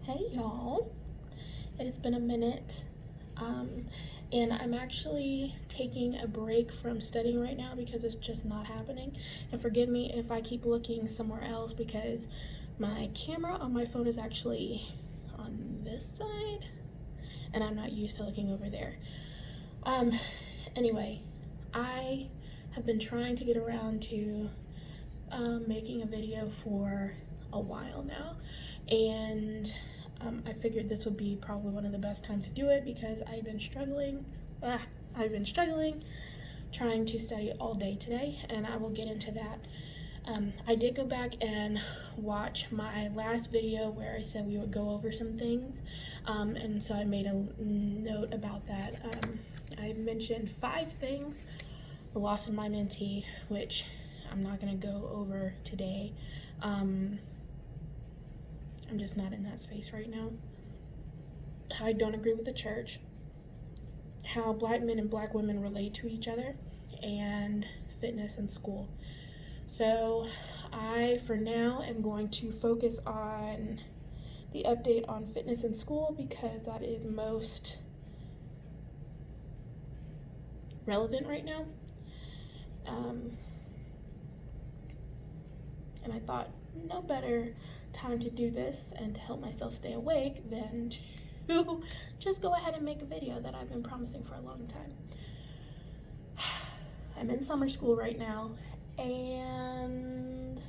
Hey y'all, it has been a minute, and I'm actually taking a break from studying right now because it's just not happening. And forgive me if I keep looking somewhere else because my camera on my phone is actually on this side, and I'm not used to looking over there. Um, anyway, I have been trying to get around to making a video for a while now, and I figured this would be probably one of the best times to do it because I've been struggling trying to study all day today, and I will get into that. I did go back and watch my last video where I said we would go over some things, and so I made a note about that. I mentioned 5 things, the loss of my mentee, which I'm not going to go over today. I'm just not in that space right now. I don't agree with the church, how black men and black women relate to each other, and fitness in school. So I, for now, am going to focus on the update on fitness in school because that is most relevant right now. And I thought no better time to do this and to help myself stay awake than to just go ahead and make a video that I've been promising for a long time. I'm in summer school right now, and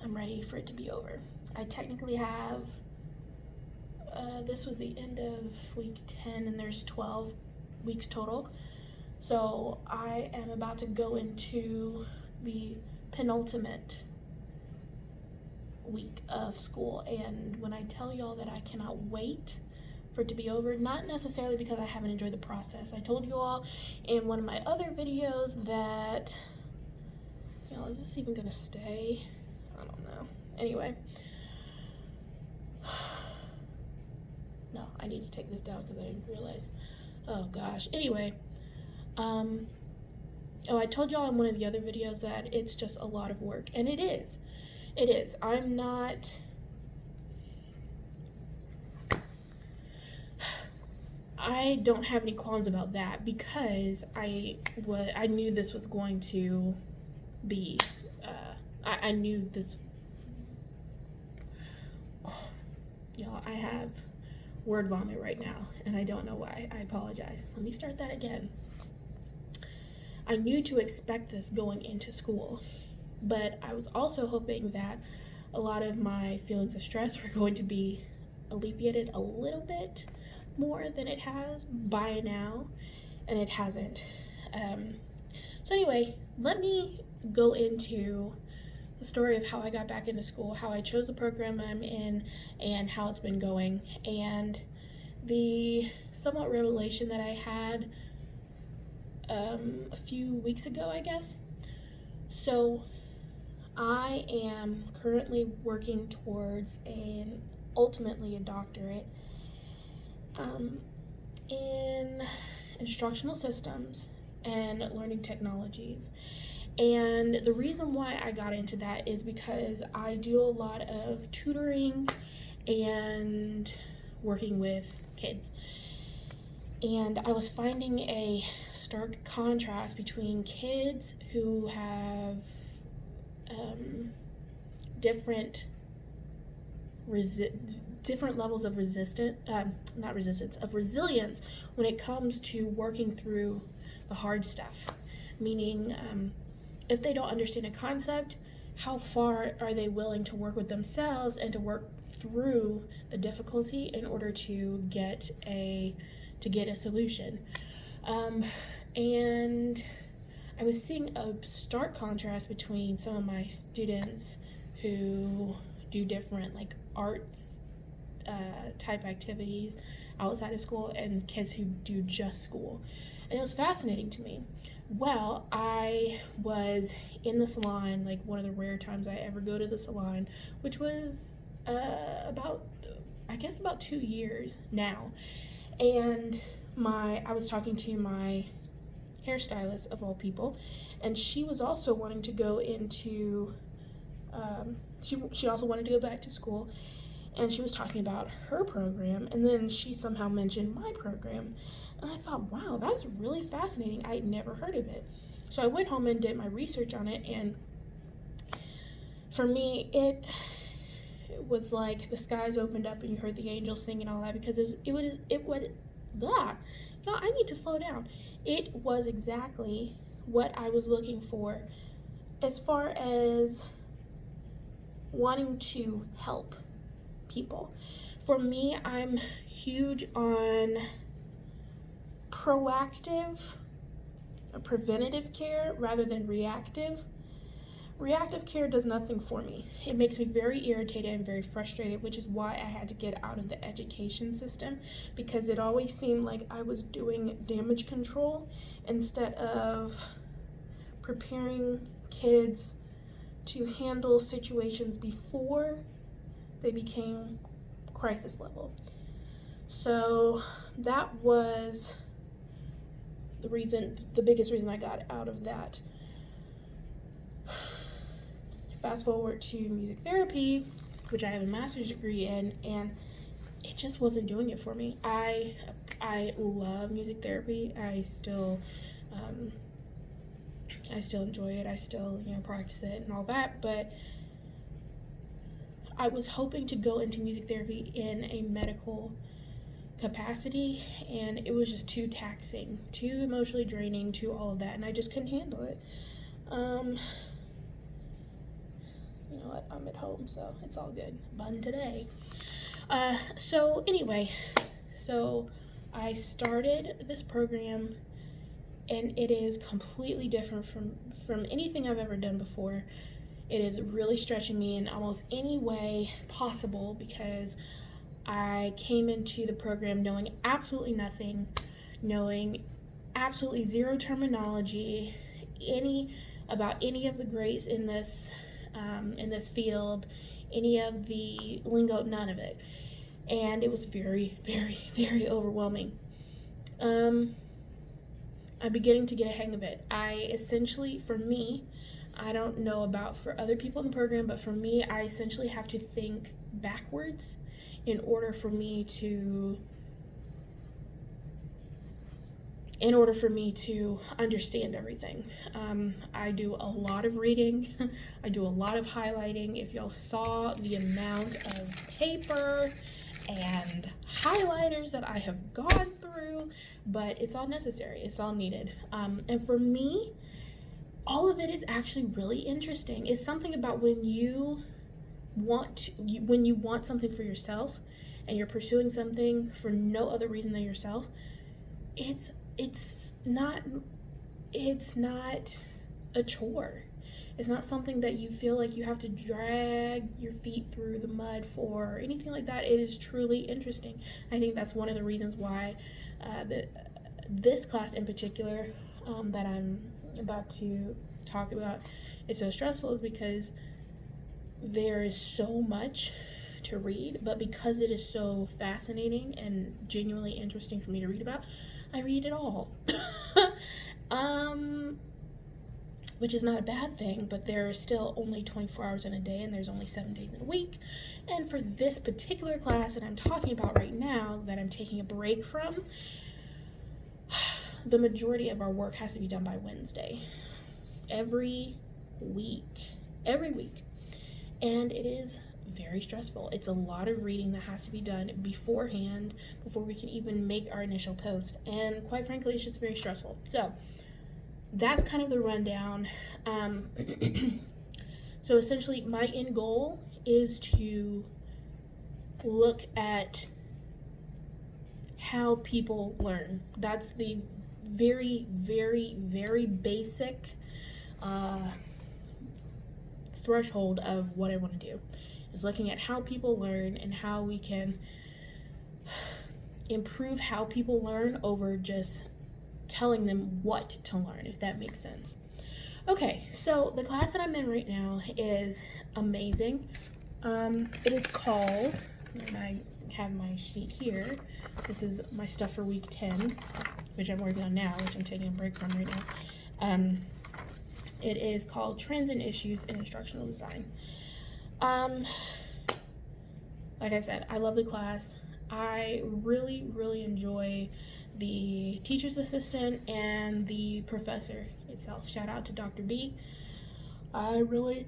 I'm ready for it to be over. I technically have, this was the end of week 10, and there's 12 weeks total. So I am about to go into the penultimate week of school, and when I tell y'all that I cannot wait for it to be over, not necessarily because I haven't enjoyed the process. I told you all in one of my other videos that, is this even gonna stay? I don't know. Anyway, no, I need to take this down because I realized, oh gosh. Anyway, I told y'all in one of the other videos that it's just a lot of work, and it is. It is. I don't have any qualms about that because I knew this was going to be, I knew this, y'all, I have word vomit right now, and I don't know why. I apologize. Let me start that again. I knew to expect this going into school, but I was also hoping that a lot of my feelings of stress were going to be alleviated a little bit more than it has by now, and it hasn't. So anyway, let me go into the story of how I got back into school, how I chose the program I'm in, and how it's been going, and the somewhat revelation that I had a few weeks ago, I guess. So I am currently working towards ultimately a doctorate in instructional systems and learning technologies. And the reason why I got into that is because I do a lot of tutoring and working with kids. And I was finding a stark contrast between kids who have different levels of resilience when it comes to working through the hard stuff. Meaning, if they don't understand a concept, how far are they willing to work with themselves and to work through the difficulty in order to get a solution. And I was seeing a stark contrast between some of my students who do different like arts type activities outside of school and kids who do just school. And it was fascinating to me. Well, I was in the salon, like one of the rare times I ever go to the salon, which was about 2 years now. And I was talking to my hairstylist of all people, and she was also wanting to go into, she also wanted to go back to school, and she was talking about her program, and then she somehow mentioned my program. And I thought, wow, that's really fascinating. I'd never heard of it. So I went home and did my research on it, and for me, it was like the skies opened up and you heard the angels sing and all that, because blah. Y'all, I need to slow down. It was exactly what I was looking for as far as wanting to help people. For me, I'm huge on proactive or preventative care rather than reactive. Reactive care does nothing for me. It makes me very irritated and very frustrated, which is why I had to get out of the education system, because it always seemed like I was doing damage control instead of preparing kids to handle situations before they became crisis level. So that was the biggest reason I got out of that. Fast forward to music therapy, which I have a master's degree in, and it just wasn't doing it for me. I love music therapy. I still enjoy it. I still, practice it and all that, but I was hoping to go into music therapy in a medical capacity, and it was just too taxing, too emotionally draining, too all of that, and I just couldn't handle it. You know what, I'm at home, so it's all good. Bun today. So anyway, I started this program, and it is completely different from anything I've ever done before. It is really stretching me in almost any way possible, because I came into the program knowing absolutely nothing, knowing absolutely zero terminology, about any of the greats in this field, any of the lingo, none of it. And it was very, very, very overwhelming. I'm beginning to get a hang of it. For me, I don't know about for other people in the program, but for me, I essentially have to think backwards in order for me to understand everything. I do a lot of reading. I do a lot of highlighting. If y'all saw the amount of paper and highlighters that I have gone through, but it's all necessary. It's all needed. And for me, all of it is actually really interesting. It's something about when you want something for yourself and you're pursuing something for no other reason than yourself. It's not a chore. It's not something that you feel like you have to drag your feet through the mud for, or anything like that. It is truly interesting. I think that's one of the reasons why this class in particular that I'm about to talk about is so stressful, is because there is so much to read, but because it is so fascinating and genuinely interesting for me to read about, I read it all. Which is not a bad thing, but there is still only 24 hours in a day, and there's only 7 days in a week. And for this particular class that I'm talking about right now, that I'm taking a break from, the majority of our work has to be done by Wednesday. Every week. And it is very stressful. It's a lot of reading that has to be done beforehand before we can even make our initial post. And quite frankly, it's just very stressful. So that's kind of the rundown. So essentially, my end goal is to look at how people learn. That's the very, very, very basic threshold of what I want to do, is looking at how people learn and how we can improve how people learn over just telling them what to learn, if that makes sense. Okay, so the class that I'm in right now is amazing. It is called, and I have my sheet here, this is my stuff for week 10, which I'm working on now, which I'm taking a break from right now. It is called Trends and Issues in Instructional Design. like I said, I love the class. I really, really enjoy the teacher's assistant and the professor itself. Shout out to Dr. B. I really,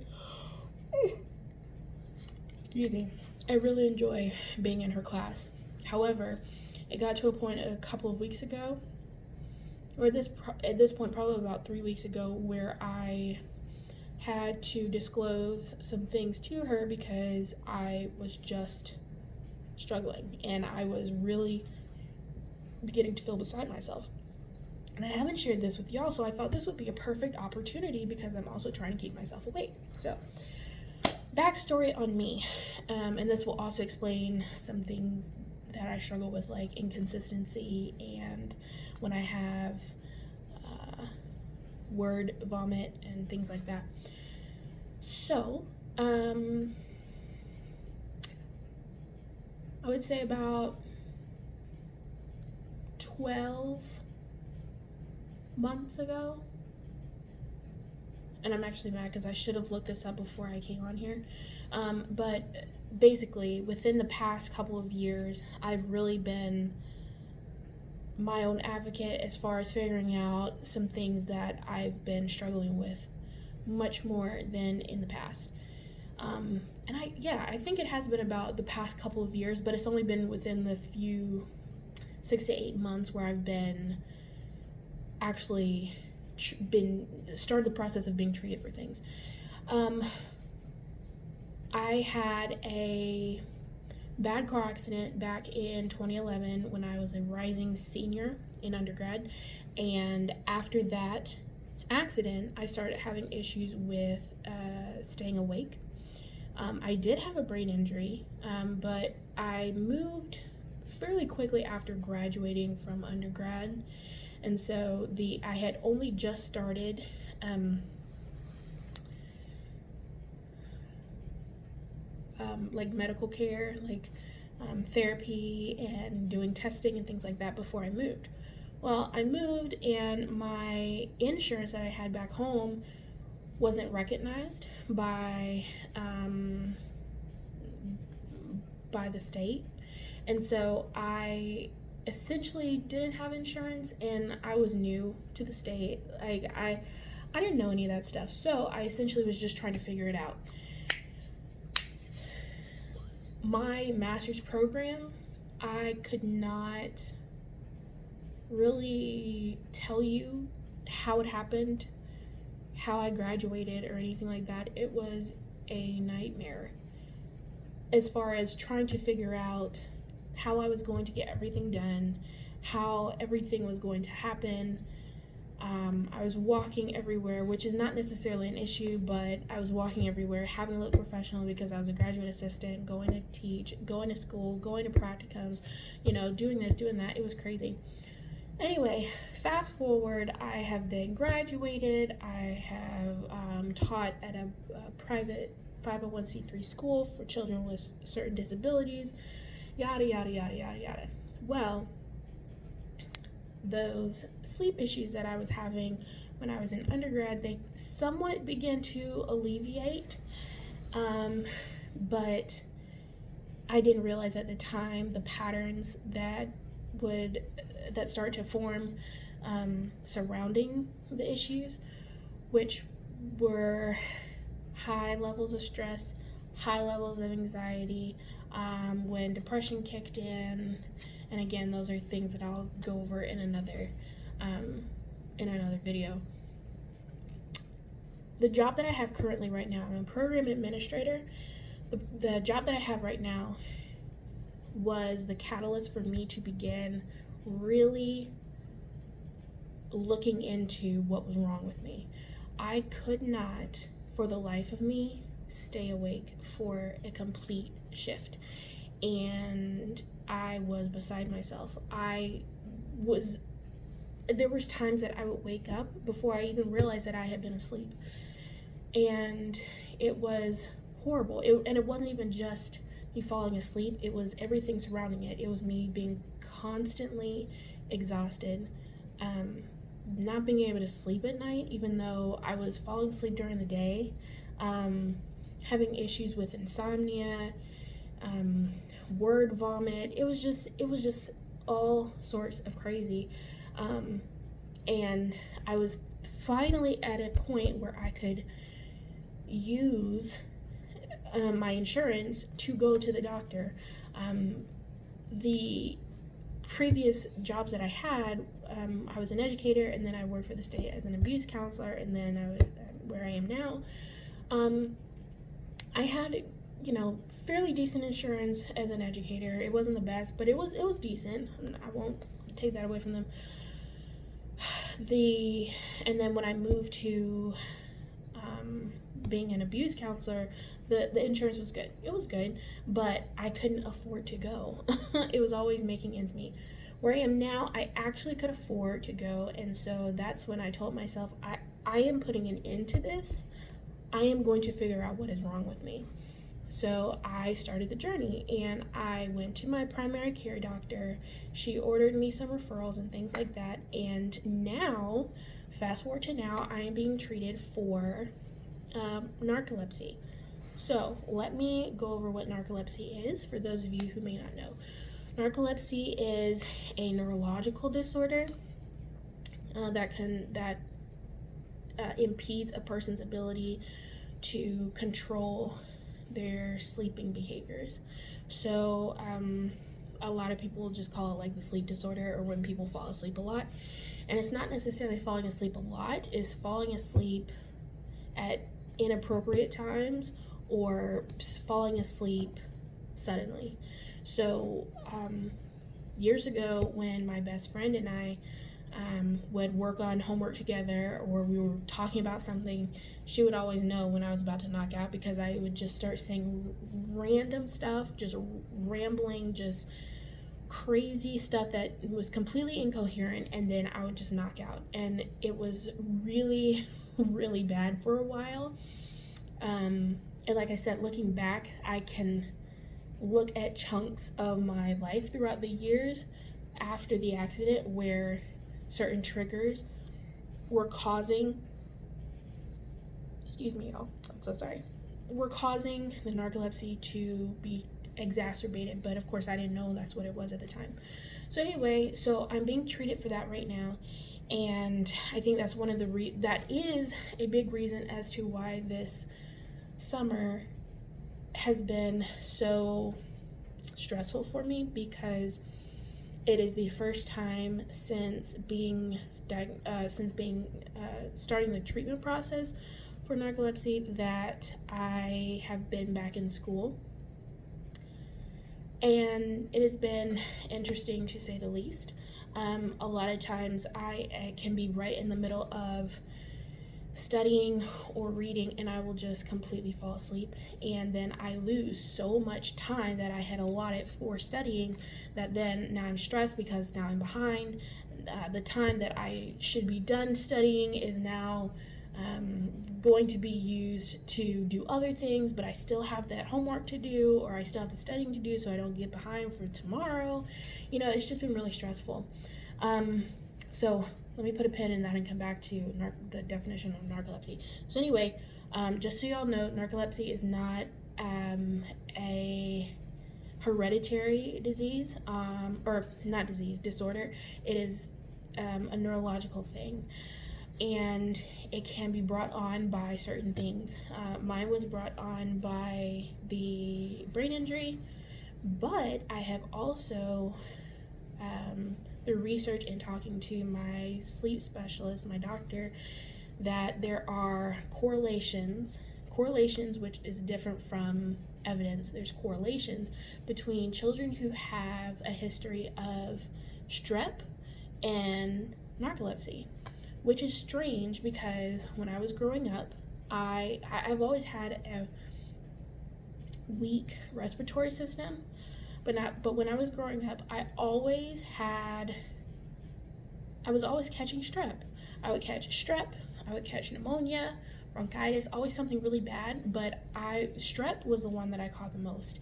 excuse me, I really enjoy being in her class. However, it got to a point a couple of weeks ago, or at this point, probably about 3 weeks ago, where I had to disclose some things to her because I was just struggling and I was really beginning to feel beside myself. And I haven't shared this with y'all, so I thought this would be a perfect opportunity because I'm also trying to keep myself awake. So, backstory on me, and this will also explain some things that I struggle with, like inconsistency and when I have word vomit and things like that. So, I would say about 12 months ago, and I'm actually mad because I should have looked this up before I came on here, but basically within the past couple of years, I've really been my own advocate as far as figuring out some things that I've been struggling with much more than in the past. And I think it has been about the past couple of years, but it's only been within the few 6 to 8 months where I've been actually started the process of being treated for things. I had a bad car accident back in 2011 when I was a rising senior in undergrad, and after that accident I started having issues with staying awake. I did have a brain injury, but I moved fairly quickly after graduating from undergrad, and so I had only just started like medical care, like therapy and doing testing and things like that before I moved. Well, I moved and my insurance that I had back home wasn't recognized by the state, and so I essentially didn't have insurance, and I was new to the state. Like I didn't know any of that stuff, so I essentially was just trying to figure it out. My master's program, I could not really tell you how it happened, how I graduated, or anything like that. It was a nightmare as far as trying to figure out how I was going to get everything done, how everything was going to happen. I was walking everywhere, which is not necessarily an issue, but I was walking everywhere, having to look professional because I was a graduate assistant, going to teach, going to school, going to practicums, doing this, doing that. It was crazy. Anyway, fast forward, I have then graduated. I have taught at a private 501c3 school for children with certain disabilities, yada, yada, yada, yada, yada. Well, those sleep issues that I was having when I was in undergrad, they somewhat began to alleviate, but I didn't realize at the time the patterns that start to form surrounding the issues, which were high levels of stress, high levels of anxiety, when depression kicked in. And again, those are things that I'll go over in another video. The job that I have currently right now, I'm a program administrator. The job that I have right now was the catalyst for me to begin really looking into what was wrong with me. I could not, for the life of me, stay awake for a complete shift. And I was beside myself. There was times that I would wake up before I even realized that I had been asleep. And it was horrible. And it wasn't even just me falling asleep. It was everything surrounding it. It was me being constantly exhausted, not being able to sleep at night, even though I was falling asleep during the day, having issues with insomnia, word vomit. It was just all sorts of crazy. And I was finally at a point where I could use my insurance to go to the doctor. The previous jobs that I had, I was an educator, and then I worked for the state as an abuse counselor, and then I was where I am now. I had, fairly decent insurance as an educator. It wasn't the best, but it was decent. I won't take that away from them. And then when I moved to being an abuse counselor, the insurance was good. It was good, but I couldn't afford to go. It was always making ends meet. Where I am now, I actually could afford to go, and so that's when I told myself, I am putting an end to this. I am going to figure out what is wrong with me. So I started the journey, and I went to my primary care doctor. She ordered me some referrals and things like that, and now, fast forward to now, I am being treated for narcolepsy. So let me go over what narcolepsy is for those of you who may not know. Narcolepsy is a neurological disorder that impedes a person's ability to control their sleeping behaviors. So a lot of people just call it like the sleep disorder, or when people fall asleep a lot. And it's not necessarily falling asleep a lot, it's falling asleep at inappropriate times or falling asleep suddenly. So years ago, when my best friend and I would work on homework together, or we were talking about something, she would always know when I was about to knock out, because I would just start saying random stuff, just rambling, just crazy stuff that was completely incoherent, and then I would just knock out. And it was really, really bad for a while. And like I said, looking back, I can look at chunks of my life throughout the years after the accident where certain triggers were causing, excuse me y'all, I'm so sorry, were causing the narcolepsy to be exacerbated, but of course I didn't know that's what it was at the time. So anyway, so I'm being treated for that right now, and I think that's one of that is a big reason as to why this summer has been so stressful for me, because it is the first time since starting the treatment process for narcolepsy that I have been back in school. And it has been interesting, to say the least. A lot of times I can be right in the middle of studying or reading, and I will just completely fall asleep, and then I lose so much time that I had allotted for studying, that then now I'm stressed because now I'm behind. The time that I should be done studying is now going to be used to do other things, but I still have that homework to do, or I still have the studying to do, so I don't get behind for tomorrow. It's just been really stressful. So let me put a pin in that and come back to the definition of narcolepsy. So anyway, just so y'all know, narcolepsy is not a hereditary disease, or not disease, disorder. It is a neurological thing, and it can be brought on by certain things. Mine was brought on by the brain injury, but I have also through research and talking to my sleep specialist, my doctor, that there are correlations, which is different from evidence. There's correlations between children who have a history of strep and narcolepsy, which is strange because when I was growing up, I've always had a weak respiratory system. But when I was growing up, I was always catching strep. I would catch strep, I would catch pneumonia, bronchitis, always something really bad, but strep was the one that I caught the most.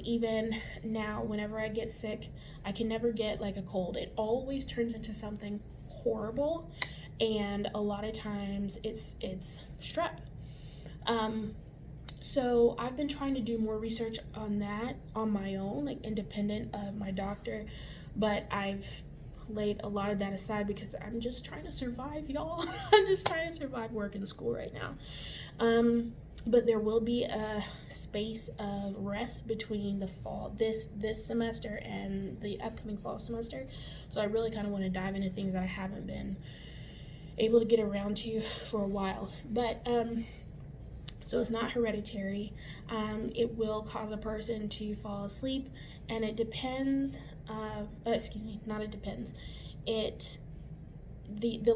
Even now, whenever I get sick, I can never get like a cold. It always turns into something horrible, and a lot of times it's strep. So I've been trying to do more research on that on my own, like independent of my doctor, but I've laid a lot of that aside because I'm just trying to survive, y'all. I'm just trying to survive work and school right now. But there will be a space of rest between the fall, this semester and the upcoming fall semester. So I really kind of want to dive into things that I haven't been able to get around to for a while. But so it's not hereditary. It will cause a person to fall asleep, and it depends. Not it depends. The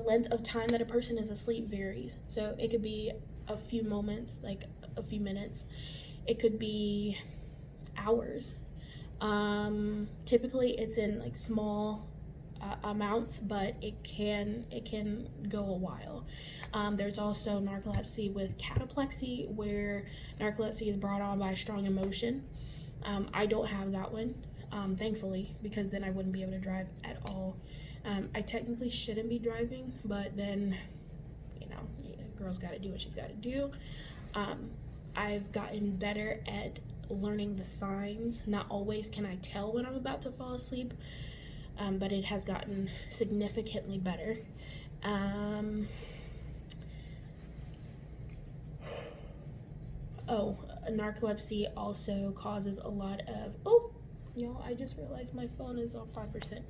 length of time that a person is asleep varies. So it could be a few moments, like a few minutes. It could be hours. Typically, it's in like small amounts, but it can go a while. There's also narcolepsy with cataplexy, where narcolepsy is brought on by strong emotion. I don't have that one, thankfully, because then I wouldn't be able to drive at all. I technically shouldn't be driving, but then, a girl's got to do what she's got to do. I've gotten better at learning the signs. Not always can I tell when I'm about to fall asleep, but it has gotten significantly better. Narcolepsy also causes a lot of, I just realized my phone is on 5%.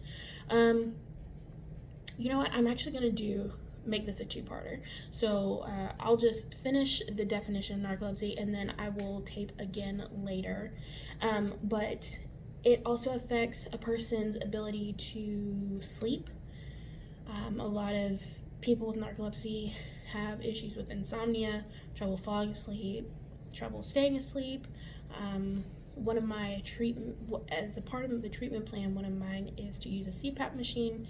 You know what, I'm actually going to make this a two-parter. So I'll just finish the definition of narcolepsy, and then I will tape again later. But it also affects a person's ability to sleep. A lot of people with narcolepsy have issues with insomnia, trouble falling asleep, trouble staying asleep. One of my as a part of the treatment plan, one of mine is to use a CPAP machine,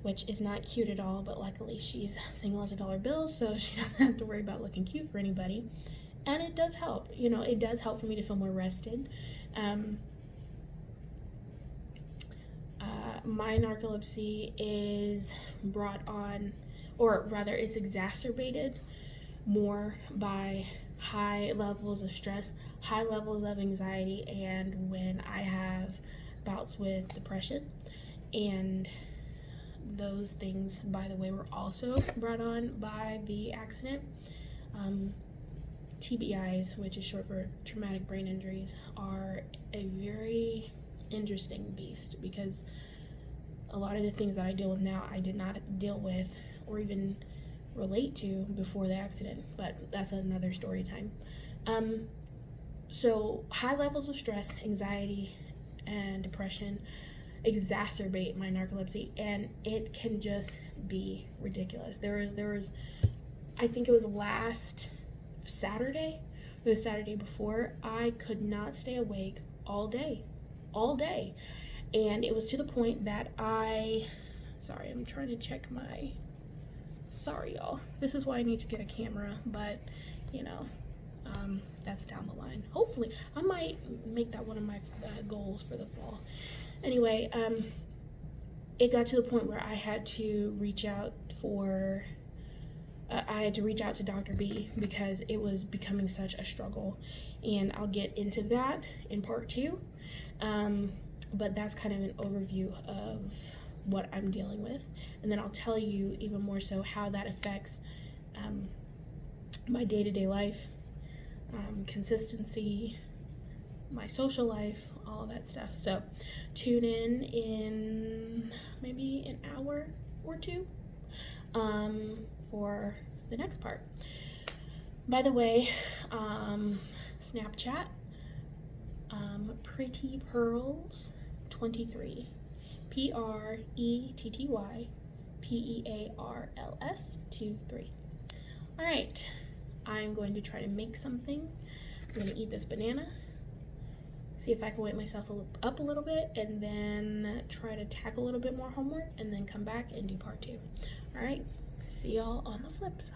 which is not cute at all, but luckily she's single as a dollar bill, so she doesn't have to worry about looking cute for anybody. And it does help. It does help for me to feel more rested. My narcolepsy is brought on, or rather it's exacerbated more by high levels of stress, high levels of anxiety, and when I have bouts with depression. And those things, by the way, were also brought on by the accident. TBIs, which is short for traumatic brain injuries, are a very interesting beast, because a lot of the things that I deal with now I did not deal with or even relate to before the accident, but that's another story time. So high levels of stress, anxiety, and depression exacerbate my narcolepsy, and it can just be ridiculous. There was I think it was last Saturday or the Saturday before, I could not stay awake all day. And it was to the point that I'm trying to check sorry y'all, this is why I need to get a camera, but that's down the line. Hopefully I might make that one of my goals for the fall. Anyway, it got to the point where I had to reach out to Dr. B, because it was becoming such a struggle, and I'll get into that in part 2. But that's kind of an overview of what I'm dealing with, and then I'll tell you even more so how that affects my day-to-day life, consistency, my social life, all of that stuff. So tune in maybe an hour or two for the next part. By the way, Snapchat, Pretty Pearls 23, PrettyPearls 23. All right, I'm going to try to make something. I'm going to eat this banana, see if I can wake myself up a little bit, and then try to tackle a little bit more homework, and then come back and do part 2. All right, see y'all on the flip side.